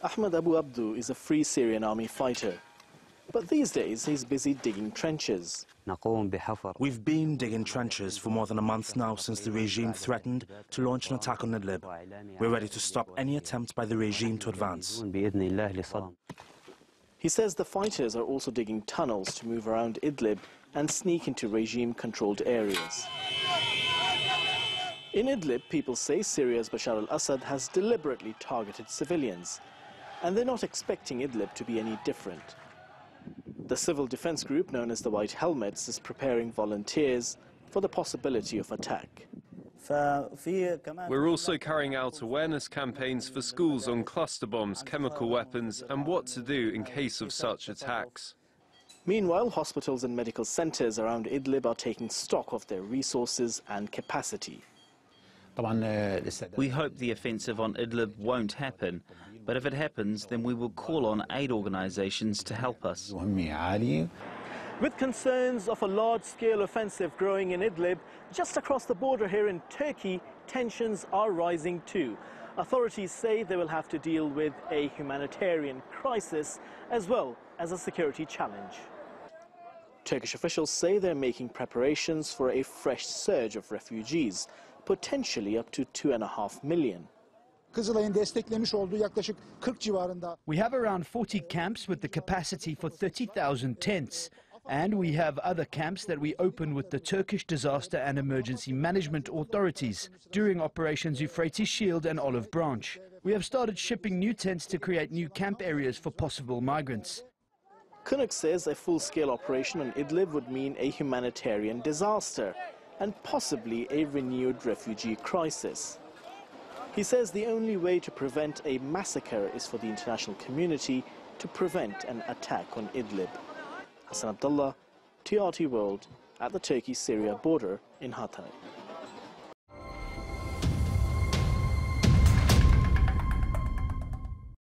Ahmed Abu Abdu is a Free Syrian Army fighter. But these days he's busy digging trenches. We've been digging trenches for more than a month now since the regime threatened to launch an attack on Idlib. We're ready to stop any attempt by the regime to advance. He says the fighters are also digging tunnels to move around Idlib and sneak into regime-controlled areas. In Idlib, people say Syria's Bashar al-Assad has deliberately targeted civilians, and they're not expecting Idlib to be any different. The civil defense group known as the White Helmets is preparing volunteers for the possibility of attack. We're also carrying out awareness campaigns for schools on cluster bombs, chemical weapons and what to do in case of such attacks. Meanwhile, hospitals and medical centres around Idlib are taking stock of their resources and capacity. We hope the offensive on Idlib won't happen, but if it happens, then we will call on aid organisations to help us. With concerns of a large-scale offensive growing in Idlib, just across the border here in Turkey, tensions are rising too. Authorities say they will have to deal with a humanitarian crisis as well as a security challenge. Turkish officials say they're making preparations for a fresh surge of refugees, potentially up to 2.5 million. We have around 40 camps with the capacity for 30,000 tents. And we have other camps that we open with the Turkish Disaster and Emergency Management authorities during Operations Euphrates Shield and Olive Branch. We have started shipping new tents to create new camp areas for possible migrants. Kunuk says a full-scale operation on Idlib would mean a humanitarian disaster and possibly a renewed refugee crisis. He says the only way to prevent a massacre is for the international community to prevent an attack on Idlib. Hassan Abdullah, TRT World, at the Turkey-Syria border in Hatay.